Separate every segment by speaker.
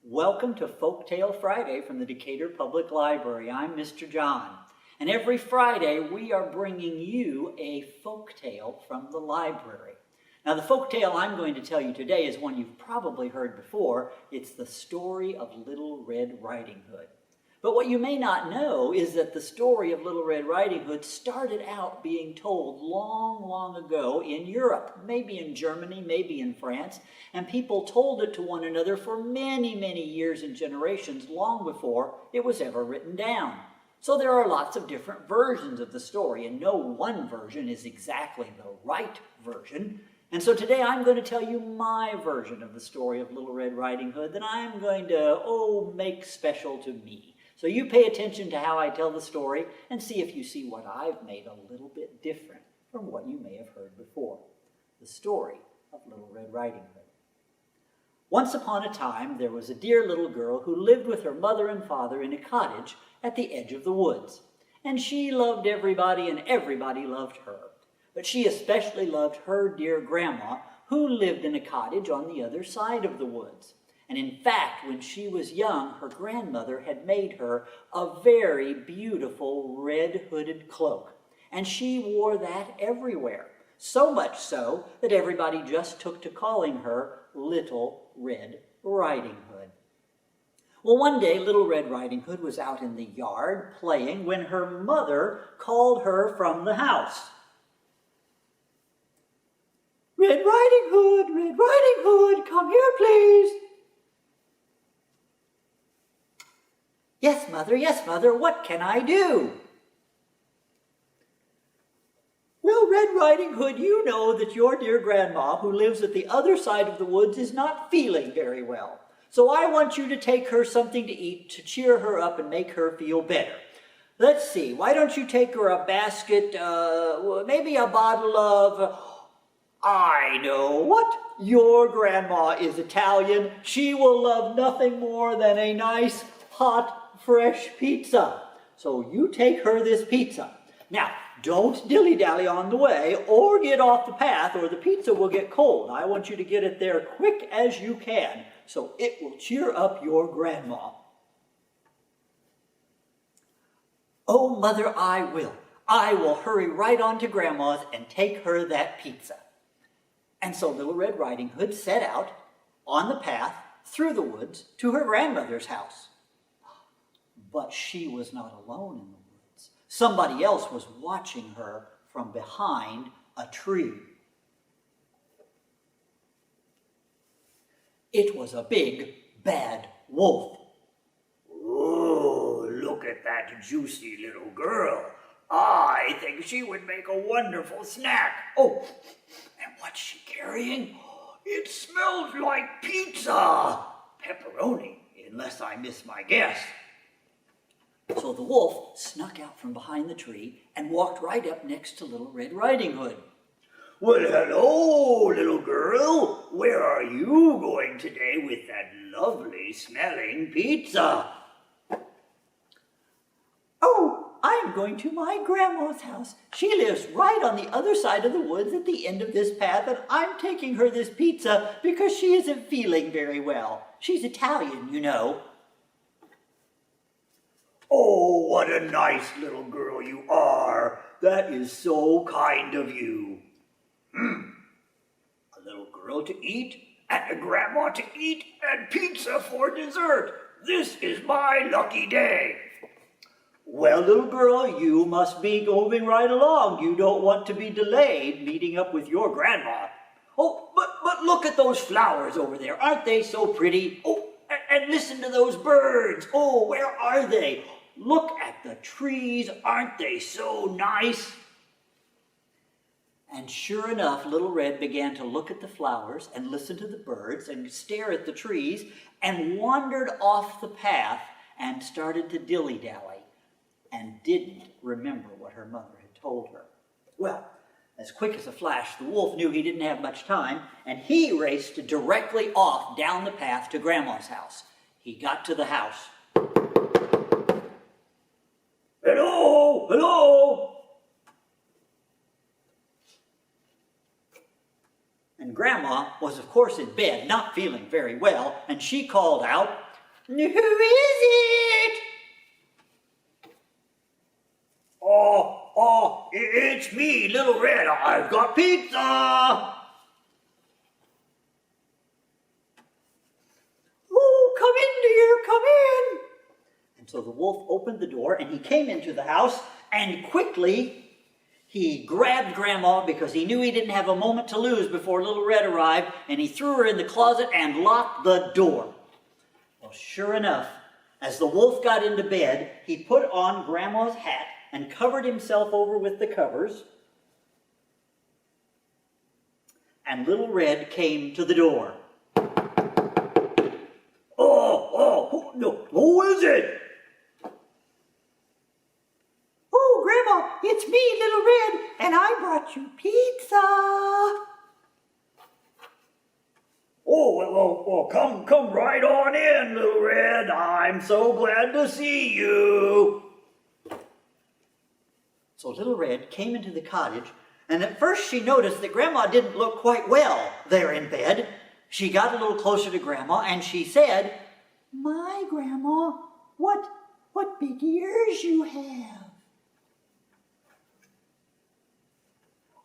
Speaker 1: Welcome to Folktale Friday from the Decatur Public Library. I'm Mr. John, and every Friday we are bringing you a folktale from the library. Now, the folktale I'm going to tell you today is one you've probably heard before. It's the story of Little Red Riding Hood. But what you may not know is that the story of Little Red Riding Hood started out being told long, long ago in Europe, maybe in Germany, maybe in France, and people told it to one another for many, many years and generations, long before it was ever written down. So there are lots of different versions of the story, and no one version is exactly the right version. And so today I'm going to tell you my version of the story of Little Red Riding Hood that I'm going to, make special to me. So you pay attention to how I tell the story and see if you see what I've made a little bit different from what you may have heard before. The story of Little Red Riding Hood. Once upon a time, there was a dear little girl who lived with her mother and father in a cottage at the edge of the woods. And she loved everybody and everybody loved her. But she especially loved her dear grandma, who lived in a cottage on the other side of the woods. And in fact, when she was young, her grandmother had made her a very beautiful red-hooded cloak. And she wore that everywhere, so much so that everybody just took to calling her Little Red Riding Hood. Well, one day, Little Red Riding Hood was out in the yard playing when her mother called her from the house. "Red Riding Hood, come here, please." Yes, Mother, what can I do?" "Well, Red Riding Hood, you know that your dear grandma, who lives at the other side of the woods, is not feeling very well. So I want you to take her something to eat to cheer her up and make her feel better. Let's see, why don't you take her a basket, maybe a bottle of... I know what. Your grandma is Italian. She will love nothing more than a nice, hot, fresh pizza. So you take her this pizza. Now, don't dilly-dally on the way or get off the path or the pizza will get cold. I want you to get it there quick as you can so it will cheer up your grandma." "Oh, Mother, I will. I will hurry right on to Grandma's and take her that pizza." And so Little Red Riding Hood set out on the path through the woods to her grandmother's house. But she was not alone in the woods. Somebody else was watching her from behind a tree. It was a big, bad wolf.
Speaker 2: "Oh, look at that juicy little girl. I think she would make a wonderful snack. Oh, and what's she carrying? It smells like pizza. Pepperoni, unless I miss my guess."
Speaker 1: So the wolf snuck out from behind the tree and walked right up next to Little Red Riding Hood.
Speaker 2: "Well, hello, little girl. Where are you going today with that lovely smelling pizza?"
Speaker 1: "Oh, I'm going to my grandma's house. She lives right on the other side of the woods at the end of this path, and I'm taking her this pizza because she isn't feeling very well. She's Italian, you know."
Speaker 2: "Oh, what a nice little girl you are. That is so kind of you. A little girl to eat, and a grandma to eat, and pizza for dessert. This is my lucky day."
Speaker 1: "Well, little girl, you must be moving right along. You don't want to be delayed meeting up with your grandma."
Speaker 2: "Oh, but look at those flowers over there. Aren't they so pretty? Oh, and listen to those birds. Oh, where are they? Look at the trees. Aren't they so nice?"
Speaker 1: And sure enough, Little Red began to look at the flowers and listen to the birds and stare at the trees and wandered off the path and started to dilly-dally and didn't remember what her mother had told her. Well, as quick as a flash, the wolf knew he didn't have much time, and he raced directly off down the path to Grandma's house. He got to the house.
Speaker 2: "Hello, hello."
Speaker 1: And Grandma was, of course, in bed, not feeling very well, and she called out, Who is it?
Speaker 2: It's me, Little Red. I've got pizza.
Speaker 1: Oh, come in, dear, come in. And so the wolf opened the door and he came into the house, and quickly he grabbed Grandma because he knew he didn't have a moment to lose before Little Red arrived, and he threw her in the closet and locked the door. Well, sure enough, as the wolf got into bed, he put on Grandma's hat and covered himself over with the covers, and Little Red came to the door.
Speaker 2: Who is it?
Speaker 1: Oh, Grandma, it's me, Little Red, and I brought you pizza.
Speaker 2: Come right on in, Little Red. I'm so glad to see you.
Speaker 1: So Little Red came into the cottage, and at first she noticed that Grandma didn't look quite well there in bed. She got a little closer to Grandma, and she said, "My Grandma, what big ears you have."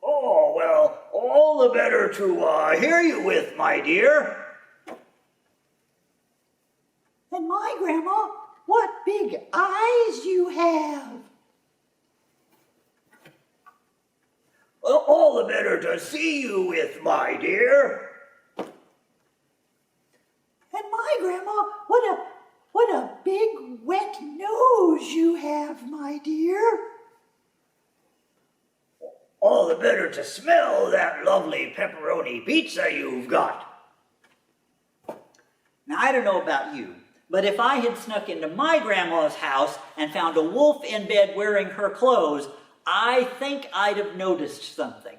Speaker 2: Oh, well, all the better to hear you with, my dear.
Speaker 1: And my Grandma, what big eyes you have.
Speaker 2: Well, all the better to see you with, my dear.
Speaker 1: And my Grandma, what a big wet nose you have, my dear.
Speaker 2: All the better to smell that lovely pepperoni pizza you've got.
Speaker 1: Now, I don't know about you, but if I had snuck into my Grandma's house and found a wolf in bed wearing her clothes, I think I'd have noticed something.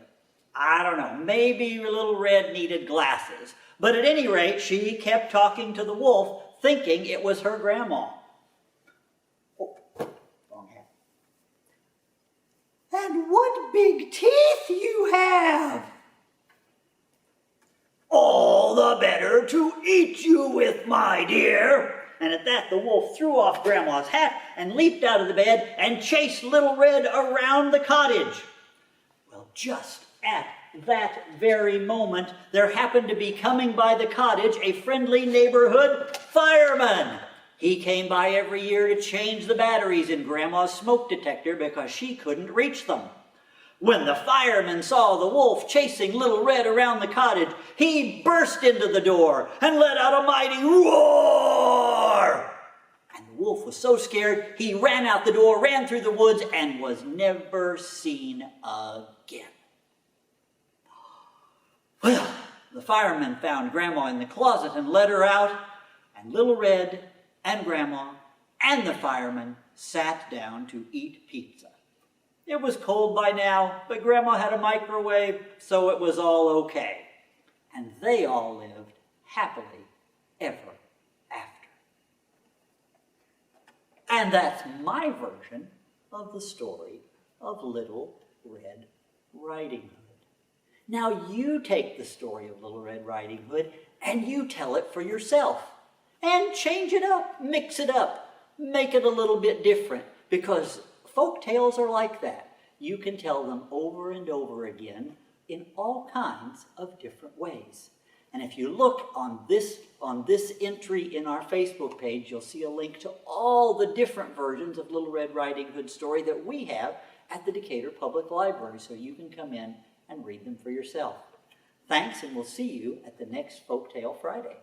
Speaker 1: I don't know, maybe Little Red needed glasses. But at any rate, she kept talking to the wolf, thinking it was her Grandma. Oh, wrong hat. And what big teeth you have!
Speaker 2: All the better to eat you with, my dear.
Speaker 1: And at that, the wolf threw off Grandma's hat and leaped out of the bed and chased Little Red around the cottage. Well, just at that very moment, there happened to be coming by the cottage a friendly neighborhood fireman. He came by every year to change the batteries in Grandma's smoke detector because she couldn't reach them. When the fireman saw the wolf chasing Little Red around the cottage, he burst into the door and let out a mighty roar. And the wolf was so scared, he ran out the door, ran through the woods, and was never seen again. Well, the fireman found Grandma in the closet and let her out, and Little Red and Grandma and the fireman sat down to eat pizza. It was cold by now, but Grandma had a microwave, so it was all okay. And they all lived happily ever after. And that's my version of the story of Little Red Riding Hood. Now you take the story of Little Red Riding Hood and you tell it for yourself. And change it up, mix it up, make it a little bit different, because folk tales are like that. You can tell them over and over again in all kinds of different ways. And if you look on this entry in our Facebook page, you'll see a link to all the different versions of Little Red Riding Hood story that we have at the Decatur Public Library, so you can come in and read them for yourself. Thanks, and we'll see you at the next Folktale Friday.